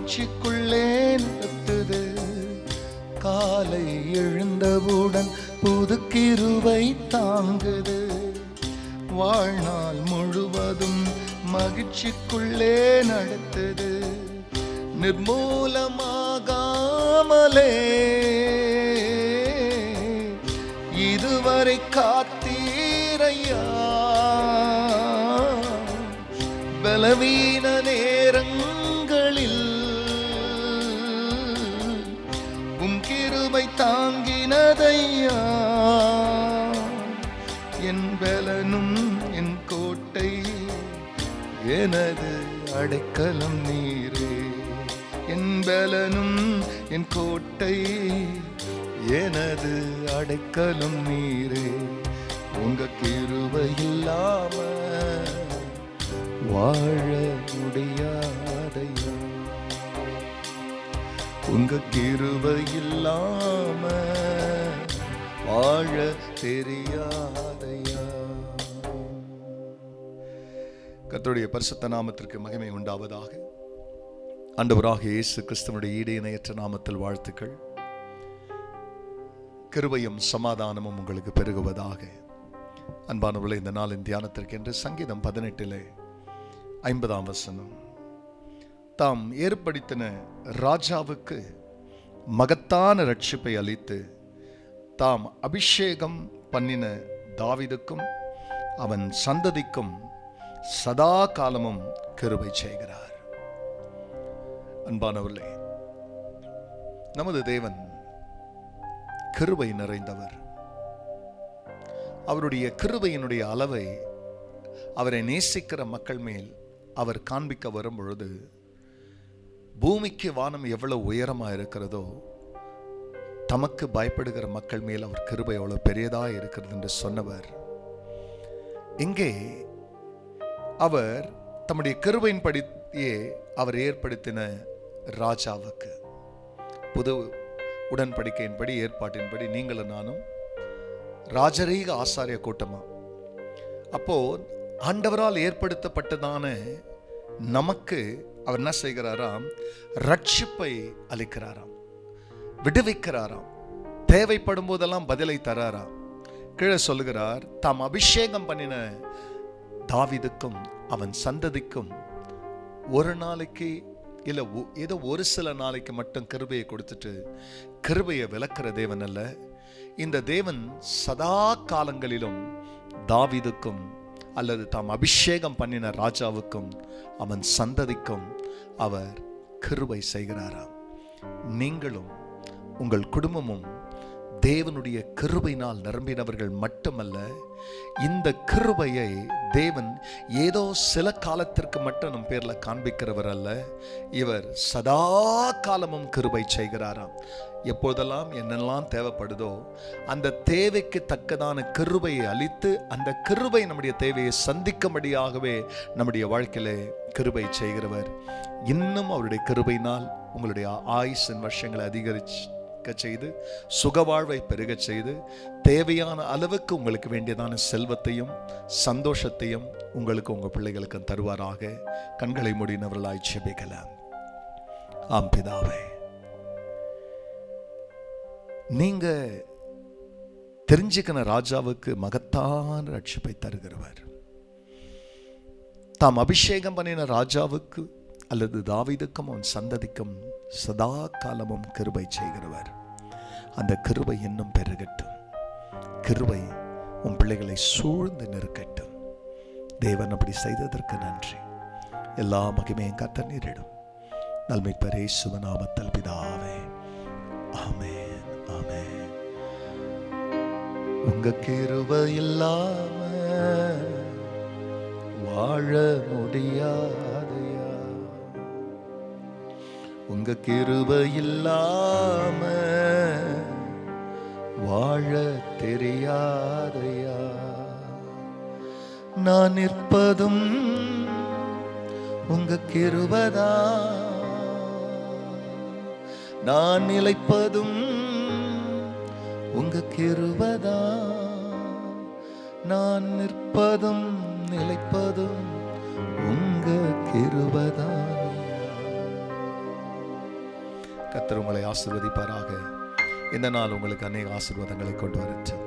மகிழ்ச்சிக்குள்ளே நடத்துது. காலை எழுந்தவுடன் புது கிருபை தாங்குது. வாழ்நாள் முழுவதும் மகிழ்ச்சிக்குள்ளே நடத்துது. நிர்மூலமாகாமலே இதுவரை காத்தீரையா. பலவீன நேரங்களில் உம் கிருபை தாங்கினதையா. என் பலனும் என் கோட்டை எனது அடைக்கலம் நீரே. என் பலனும் என் கோட்டை எனது அடைக்கலம் நீரே. உங்க கிருபை இல்லாம வாழ முடியாதையா. உங்க கிருபை இல்லாம வாழ தெரியாதையா. கர்த்தருடைய பரிசுத்த நாமத்திற்கு மகிமை உண்டாவதாக. ஆண்டவராக இயேசு கிறிஸ்துவனுடைய ஈடு இணையற்ற நாமத்தில் வாழ்த்துக்கள். கிருபையும் சமாதானமும் உங்களுக்கு பெருகுவதாக. அன்பானவர்களே, இந்த நாளின் தியானத்திற்கு என்று சங்கீதம் 18:50 தாம் ஏற்படுத்தின ராஜாவுக்கு மகத்தான ரட்சிப்பை அளித்து தாம் அபிஷேகம் பண்ணின தாவீதுக்கும் அவன் சந்ததிக்கும் சதா காலமும் கிருபை செய்கிறார். அன்பானவர்களே, நமது தேவன் கிருபை நிறைந்தவர். அவருடைய கிருபையினுடைய அளவை அவரை நேசிக்கிற மக்கள் மேல் அவர் காண்பிக்க வரும் பொழுது, பூமிக்கு வானம் எவ்வளவு உயரமா இருக்கிறதோ தமக்கு பயப்படுகிற மக்கள் மேல் அவர் கிருபை எவ்வளவு பெரியதா இருக்கிறது என்று சொன்னவர், இங்கே அவர் தம்முடைய கிருபையின்படியே அவர் ஏற்படுத்தின ராஜாவுக்கு புது உடன்படிக்கையின்படி ஏற்பாட்டின்படி நீங்களும் நானும் ராஜரீக ஆசாரிய கூட்டமா. அப்போ ஆண்டவரால் ஏற்படுத்தப்பட்டதான நமக்கு அவர் என்ன செய்கிறாராம்? ரட்சிப்பை அளிக்கிறாராம், விடுவிக்கிறாராம், தேவைப்படும் போதெல்லாம் பதிலை தராராம். கீழே சொல்லுகிறார், தாம் அபிஷேகம் பண்ணின தாவீதுக்கும் அவன் சந்ததிக்கும் ஒரு நாளைக்கு இல்ல ஏதோ ஒரு சில நாளைக்கு மட்டும் கிருபையை கொடுத்துட்டு கிருபையை விளக்குற தேவன் அல்ல. இந்த தேவன் சதா காலங்களிலும் தாவீதுக்கும் அல்லது தாம் அபிஷேகம் பண்ணின ராஜாவுக்கும் அவன் சந்ததிக்கும் அவர் கிருபை செய்கிறாராம். நீங்களும் உங்கள் குடும்பமும் தேவனுடைய கிருபையினால் நிரம்பினவர்கள் மட்டுமல்ல, இந்த கிருபையை தேவன் ஏதோ சில காலத்திற்கு மட்டும் நம் பேர்ல காண்பிக்கிறவர் அல்ல. இவர் சதா காலமும் கிருபை செய்கிறாராம். எப்பொழுதெல்லாம் என்னெல்லாம் தேவைப்படுதோ அந்த தேவைக்கு தக்கதான கிருபையை அளித்து அந்த கிருபை நம்முடைய தேவையை சந்திக்கும்படியாகவே நம்முடைய வாழ்க்கையிலே கிருபை செய்கிறவர். இன்னும் அவருடைய கிருபையினால் உங்களுடைய ஆயுசின் வருஷங்களை அதிகரிக்க செய்து சுகவாழ்வை பெருக செய்து தேவையான அளவுக்கு உங்களுக்கு வேண்டியதான செல்வத்தையும் சந்தோஷத்தையும் உங்களுக்கு உங்க பிள்ளைகளுக்கு தருவாராக. கண்களை மூடினவர்களாய் ஜெபிக்கலாம். ஆம் பிதாவே, நீங்க தெரிஞ்சுக்கின ராஜாவுக்கு மகத்தான ரட்சிப்பை தருகிறவர். தாம் அபிஷேகம் பண்ணின ராஜாவுக்கு அல்லது தாவீதுக்கும் அவன் சந்ததிக்கும் சதா காலமும் கிருபை செய்கிறவர். அந்த கிருபை இன்னும் பெருகட்டும். கிருபை உன் பிள்ளைகளை சூழ்ந்து நிற்கட்டும். தேவன் அப்படி செய்ததற்கு நன்றி. எல்லா மகிமையும் கர்த்தர் நீரிடும். நல்மீட்பர் இயேசுவின் நாமத்தில் பிதாவே, ஆமென், ஆமென். உங்க கிருபை இல்லாம வாழ முடியாதையா. உங்க கிருபை இல்லாம வாழ தெரியாதையா. நான் நிற்பதும் உங்க கிருபைதா, நான் நிலைப்பதும் உங்க கிருபைதா. நான் நிற்பதும் நிலைப்பதும் உங்க கிருபைதான். கர்த்தர் உங்களை ஆசீர்வதிப்பாராக. இந்த நாள் உங்களுக்கு அநேக ஆசீர்வாதங்களை கொண்டு வரட்டும்.